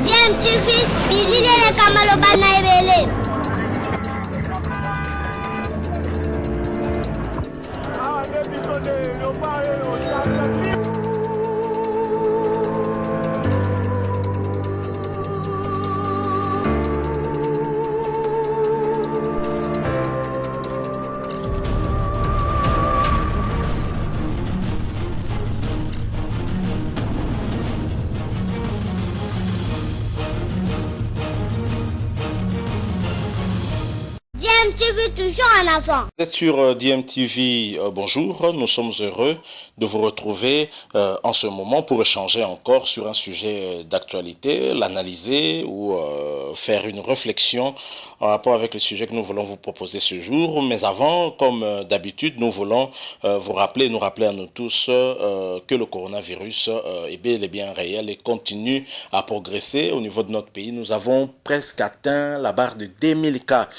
Bien, tu fais, visiter les Kamalobana et DMTV toujours en avant. Vous êtes sur DMTV, bonjour, nous sommes heureux de vous retrouver en ce moment pour échanger encore sur un sujet d'actualité, l'analyser ou faire une réflexion en rapport avec le sujet que nous voulons vous proposer ce jour. Mais avant, comme d'habitude, nous voulons nous rappeler à nous tous que le coronavirus est bel et bien réel et continue à progresser au niveau de notre pays. Nous avons presque atteint la barre de 2000 cas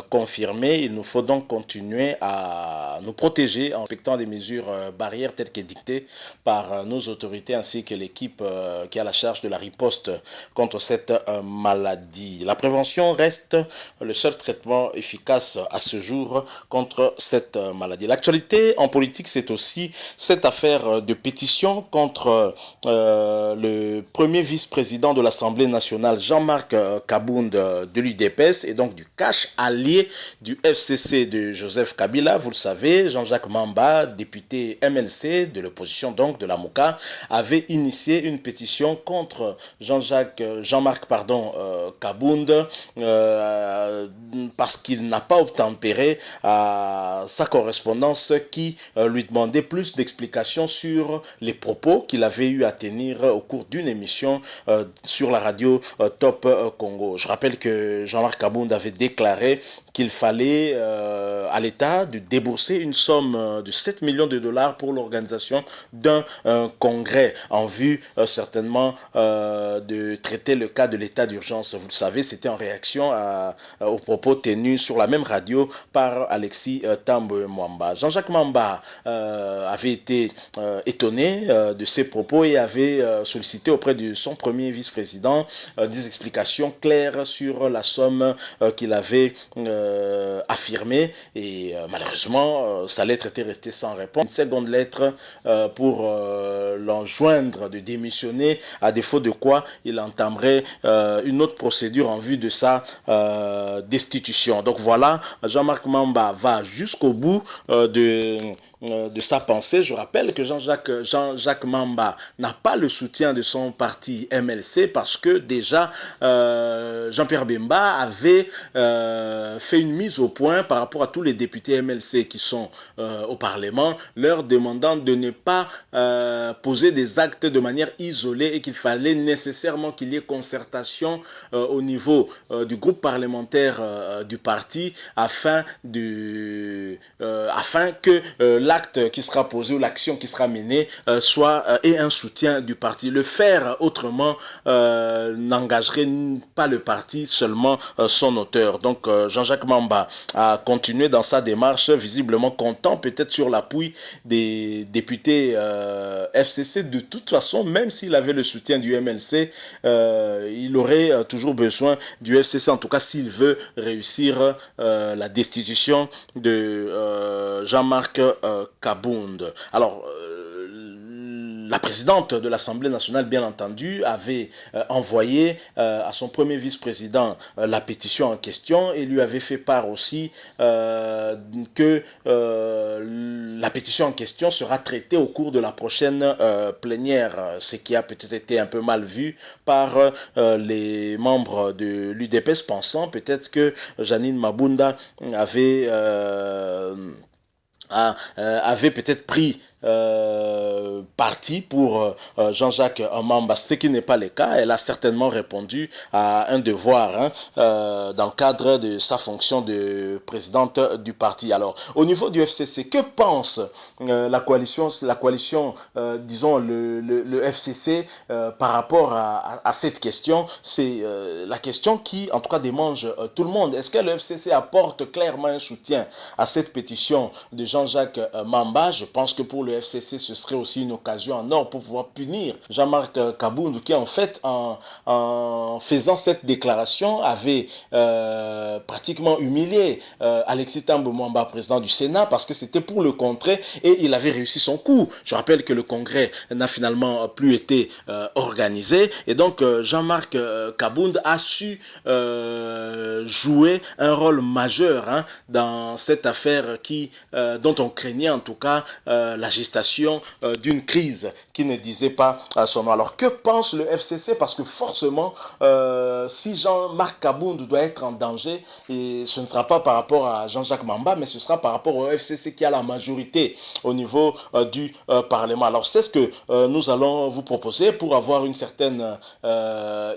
confirmés. Il nous faut donc continuer à nous protéger en respectant des mesures barrières telles que dictées par nos autorités ainsi que l'équipe qui a la charge de la riposte contre cette maladie. La prévention reste le seul traitement efficace à ce jour contre cette maladie. L'actualité en politique, c'est aussi cette affaire de pétition contre le premier vice-président de l'Assemblée nationale, Jean-Marc Kabound de l'UDPS et donc du CACH, allié du FCC de Joseph Kabila. Vous le savez, Jean-Jacques Mamba, député MLC de l'opposition donc de la MOCA, avait initié une pétition contre Jean-Marc Kabound parce qu'il n'a pas obtempéré à sa correspondance qui lui demandait plus d'explications sur les propos qu'il avait eu à tenir au cours d'une émission sur la radio Top Congo. Je rappelle que Jean-Marc Kabound avait déclaré qu'il fallait à l'État de débourser une somme de 7 millions de dollars pour l'organisation d'un congrès en vue certainement de traiter le cas de l'état d'urgence. Vous le savez, c'était en réaction aux propos tenus sur la même radio par Alexis Tambo Mwamba. Jean-Jacques Mamba avait été étonné de ces propos et avait sollicité auprès de son premier vice-président des explications claires sur la somme qu'il avait affirmée et malheureusement sa lettre était restée sans réponse. Une seconde lettre pour l'enjoindre de démissionner, à défaut de quoi il entamerait une autre procédure en vue de sa destitution. Donc voilà, Jean-Marc Mamba va jusqu'au bout de sa pensée. Je rappelle que Jean-Jacques Mamba n'a pas le soutien de son parti MLC parce que déjà Jean-Pierre Bemba avait fait une mise au point par rapport à tous les députés MLC qui sont au Parlement, leur demandant de ne pas poser des actes de manière isolée et qu'il fallait nécessairement qu'il y ait concertation au niveau du groupe parlementaire du parti afin que l'acte qui sera posé ou l'action qui sera menée ait un soutien du parti. Le faire autrement n'engagerait pas le parti, seulement son auteur. Donc Jean-Jacques Mamba a continué dans sa démarche, visiblement content peut-être sur l'appui des députés FCC. De toute façon, même s'il avait le soutien du MLC, il aurait toujours besoin du FCC, en tout cas s'il veut réussir la destitution de Jean-Marc Kabound. Alors, la présidente de l'Assemblée nationale, bien entendu, avait envoyé à son premier vice-président la pétition en question et lui avait fait part aussi que la pétition en question sera traitée au cours de la prochaine plénière, ce qui a peut-être été un peu mal vu par les membres de l'UDPS, pensant peut-être que Janine Mabunda avait peut-être pris parti pour Jean-Jacques Mamba, ce qui n'est pas le cas. Elle a certainement répondu à un devoir dans le cadre de sa fonction de présidente du parti. Alors, au niveau du FCC, que pense la coalition, disons le FCC par rapport à cette question? C'est la question qui, en tout cas, démange tout le monde. Est-ce que le FCC apporte clairement un soutien à cette pétition de Jean-Jacques Mamba? Je pense que pour le le FCC, ce serait aussi une occasion en or pour pouvoir punir Jean-Marc Kabound, qui en fait, en faisant cette déclaration, avait pratiquement humilié Alexis Thambwe Mwamba, président du Sénat, parce que c'était pour le contrer et il avait réussi son coup. Je rappelle que le congrès n'a finalement plus été organisé et donc Jean-Marc Kabound a su jouer un rôle majeur dans cette affaire dont on craignait en tout cas la gestation d'une crise qui ne disait pas son nom. Alors que pense le FCC? Parce que forcément, si Jean-Marc Kabound doit être en danger, et ce ne sera pas par rapport à Jean-Jacques Mamba, mais ce sera par rapport au FCC qui a la majorité au niveau du Parlement. Alors c'est ce que nous allons vous proposer pour avoir une certaine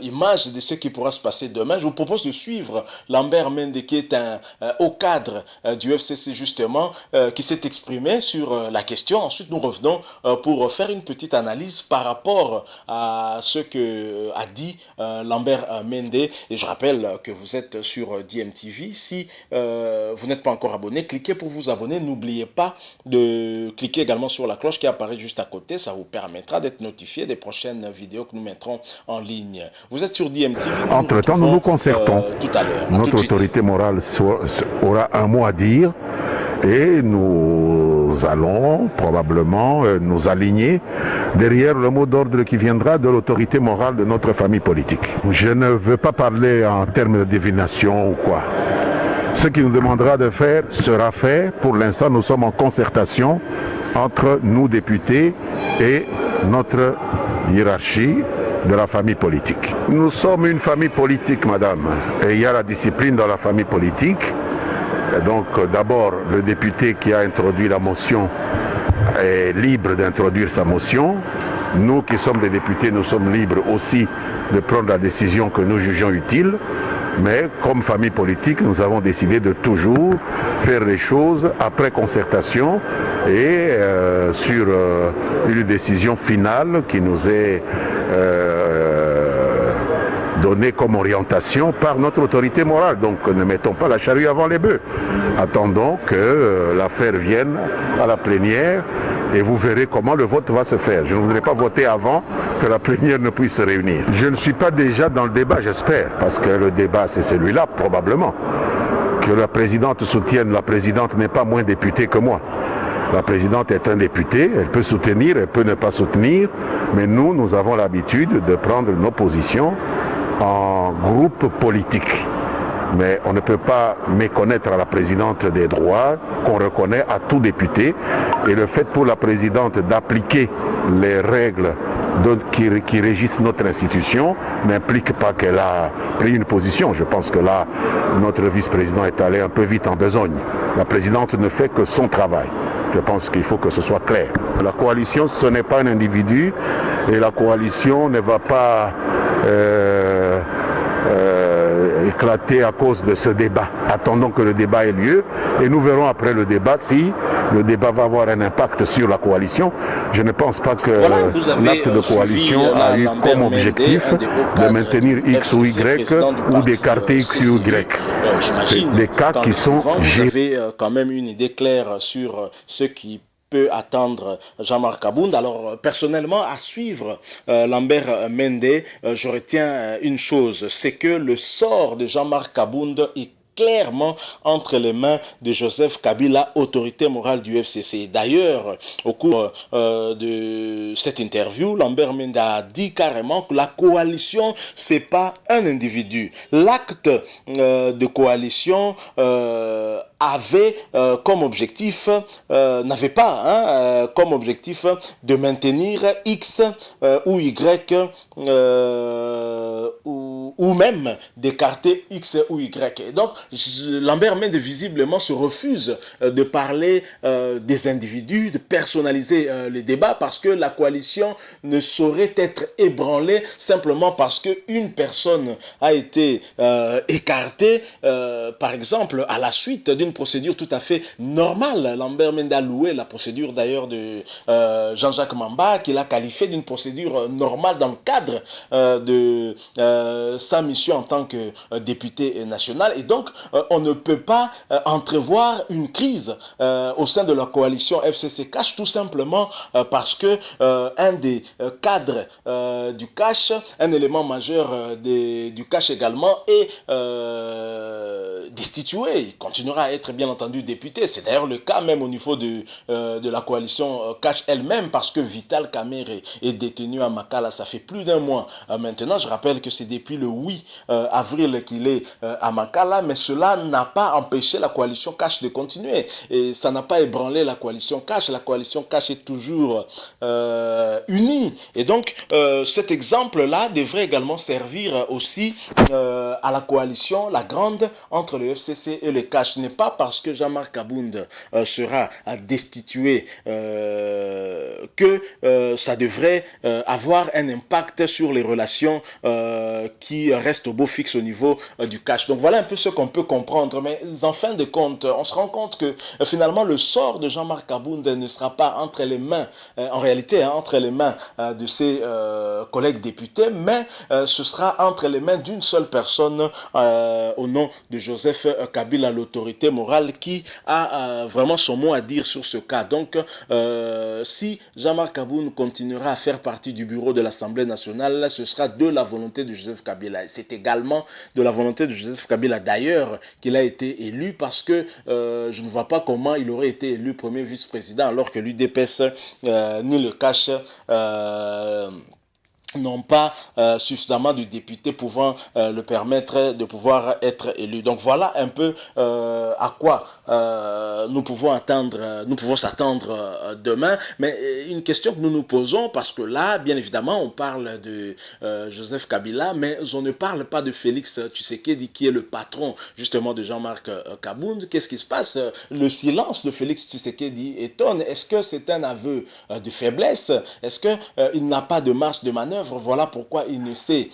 image de ce qui pourra se passer demain. Je vous propose de suivre Lambert Mende, qui est un haut cadre du FCC justement, qui s'est exprimé sur la question. Ensuite, nous revenons pour faire une petite analyse par rapport à ce que a dit Lambert Mende. Et je rappelle que vous êtes sur DMTV. Si vous n'êtes pas encore abonné, cliquez pour vous abonner. N'oubliez pas de cliquer également sur la cloche qui apparaît juste à côté. Ça vous permettra d'être notifié des prochaines vidéos que nous mettrons en ligne. Vous êtes sur DMTV. Entre-temps, nous nous concertons. Tout à l'heure. Notre autorité morale aura un mot à dire et nous allons probablement nous aligner derrière le mot d'ordre qui viendra de l'autorité morale de notre famille politique. Je ne veux pas parler en termes de divination ou quoi. Ce qu'il nous demandera de faire sera fait. Pour l'instant, nous sommes en concertation entre nous députés et notre hiérarchie de la famille politique. Nous sommes une famille politique, madame, et il y a la discipline dans la famille politique. Et donc, d'abord, le député qui a introduit la motion est libre d'introduire sa motion. Nous qui sommes des députés, nous sommes libres aussi de prendre la décision que nous jugeons utile. Mais comme famille politique, nous avons décidé de toujours faire les choses après concertation et sur une décision finale qui nous est donnée comme orientation par notre autorité morale. Donc ne mettons pas la charrue avant les bœufs. Attendons que l'affaire vienne à la plénière et vous verrez comment le vote va se faire. Je ne voudrais pas voter avant que la plénière ne puisse se réunir. Je ne suis pas déjà dans le débat, j'espère, parce que le débat c'est celui-là, probablement. Que la présidente soutienne, la présidente n'est pas moins députée que moi. La présidente est un député, elle peut soutenir, elle peut ne pas soutenir, mais nous avons l'habitude de prendre nos positions en groupe politique. Mais on ne peut pas méconnaître à la présidente des droits qu'on reconnaît à tout député. Et le fait pour la présidente d'appliquer les règles qui régissent notre institution n'implique pas qu'elle a pris une position. Je pense que là, notre vice-président est allé un peu vite en besogne. La présidente ne fait que son travail. Je pense qu'il faut que ce soit clair. La coalition, ce n'est pas un individu et la coalition ne va pas éclater à cause de ce débat. Attendons que le débat ait lieu et nous verrons après le débat si le débat va avoir un impact sur la coalition. Je ne pense pas que l'acte de coalition a eu comme objectif de maintenir X ou Y ou d'écarter X ou Y. C'est des cas qui sont gérés. Vous avez quand même une idée claire sur ce qui peut attendre Jean-Marc Kabound. Alors personnellement, à suivre Lambert Mende, je retiens une chose, c'est que le sort de Jean-Marc Kabound est clairement entre les mains de Joseph Kabila, autorité morale du FCC. D'ailleurs, au cours de cette interview, Lambert Mende a dit carrément que la coalition, c'est pas un individu. L'acte de coalition avait comme objectif, n'avait pas comme objectif de maintenir X ou Y ou même d'écarter X ou Y. Et donc, Lambert Mende visiblement se refuse de parler des individus, de personnaliser les débats parce que la coalition ne saurait être ébranlée simplement parce qu'une personne a été écartée, par exemple, à la suite d'une procédure tout à fait normale. Lambert Mende a loué la procédure d'ailleurs de Jean-Jacques Mamba, qu'il a qualifié d'une procédure normale dans le cadre de sa mission en tant que député national. Et donc, on ne peut pas entrevoir une crise au sein de la coalition FCC Cash, tout simplement parce que un des cadres du Cash, un élément majeur du Cash également, est destitué. Il continuera à être bien entendu député. C'est d'ailleurs le cas même au niveau de la coalition Cash elle-même, parce que Vital Kamerhe est détenu à Makala. Ça fait plus d'un mois maintenant. Je rappelle que c'est depuis le 8 avril qu'il est à Makala, mais cela n'a pas empêché la coalition Cash de continuer. Et ça n'a pas ébranlé la coalition Cash. La coalition Cash est toujours unie. Et donc, cet exemple-là devrait également servir aussi à la coalition, la grande, entre le FCC et le Cash. Ce n'est pas parce que Jean-Marc Kabound sera destitué que ça devrait avoir un impact sur les relations qui restent au beau fixe au niveau du Cash. Donc voilà un peu ce qu'on peut comprendre. Mais en fin de compte, on se rend compte que finalement le sort de Jean-Marc Kabound ne sera pas entre les mains, en réalité, entre les mains de ses collègues députés, mais ce sera entre les mains d'une seule personne au nom de Joseph Kabila, l'autorité morale qui a vraiment son mot à dire sur ce cas. Donc, si Jean-Marc Kabound continuera à faire partie du bureau de l'Assemblée nationale, ce sera de la volonté de Joseph Kabila. C'est également de la volonté de Joseph Kabila d'ailleurs qu'il a été élu, parce que je ne vois pas comment il aurait été élu premier vice-président alors que l'UDPS ni le Cash n'ont pas suffisamment de députés pouvant le permettre de pouvoir être élu. Donc voilà un peu à quoi nous pouvons s'attendre demain. Mais une question que nous nous posons, parce que là, bien évidemment, on parle de Joseph Kabila, mais on ne parle pas de Félix Tshisekedi, qui est le patron justement de Jean-Marc Kabound. Qu'est-ce qui se passe? Le silence de Félix Tshisekedi étonne. Est-ce que c'est un aveu de faiblesse? Est-ce qu'il n'a pas de marge de manœuvre? Voilà pourquoi il ne sait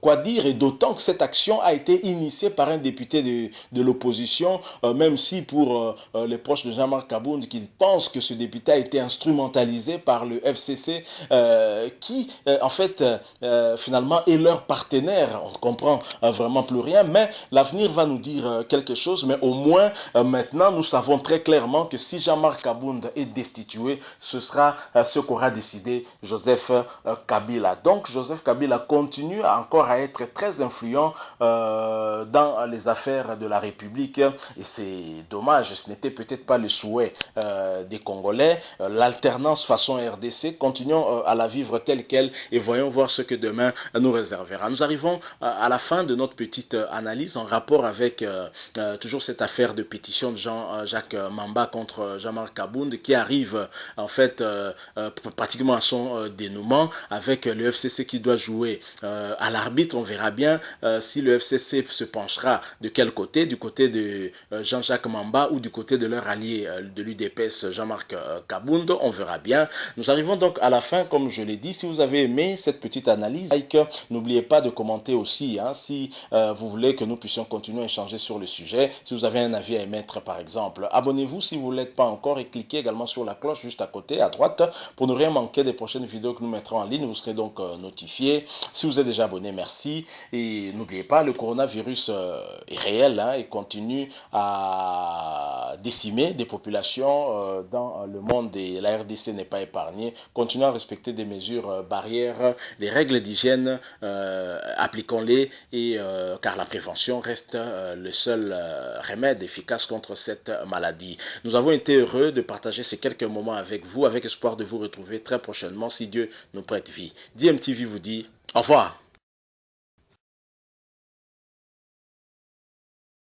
quoi dire, et d'autant que cette action a été initiée par un député de l'opposition, même si pour les proches de Jean-Marc Kabound, qui pensent que ce député a été instrumentalisé par le FCC, qui en fait finalement est leur partenaire. On ne comprend vraiment plus rien, mais l'avenir va nous dire quelque chose. Mais au moins maintenant nous savons très clairement que si Jean-Marc Kabound est destitué, ce sera ce qu'aura décidé Joseph Kabila. Donc Joseph Kabila continue encore à être très influent dans les affaires de la République, et c'est dommage. Ce n'était peut-être pas le souhait des Congolais. L'alternance façon RDC, continuons à la vivre telle qu'elle et voyons voir ce que demain nous réservera. Nous arrivons à la fin de notre petite analyse en rapport avec toujours cette affaire de pétition de Jean-Jacques Mamba contre Jean-Marc Kabound, qui arrive en fait pratiquement à son dénouement, avec le FCC qui doit jouer à l'arbitre. On verra bien si le FCC se penchera de quel côté, du côté de Jean-Jacques Mamba ou du côté de leur allié de l'UDPS, Jean-Marc Kabound. On verra bien. Nous arrivons donc à la fin, comme je l'ai dit. Si vous avez aimé cette petite analyse, n'oubliez pas de commenter aussi, si vous voulez que nous puissions continuer à échanger sur le sujet. Si vous avez un avis à émettre par exemple, abonnez-vous si vous ne l'êtes pas encore, et cliquez également sur la cloche juste à côté, à droite, pour ne rien manquer des prochaines vidéos que nous mettrons en ligne. Vous serez donc notifié. Si vous êtes déjà abonné, merci. Et n'oubliez pas, le coronavirus est réel et continue à décimer des populations dans le monde, et la RDC n'est pas épargnée. Continuons à respecter des mesures barrières, des règles d'hygiène, appliquons-les, et car la prévention reste le seul remède efficace contre cette maladie. Nous avons été heureux de partager ces quelques moments avec vous, avec espoir de vous retrouver très prochainement si Dieu nous prête vie. DMTV vous dit au revoir.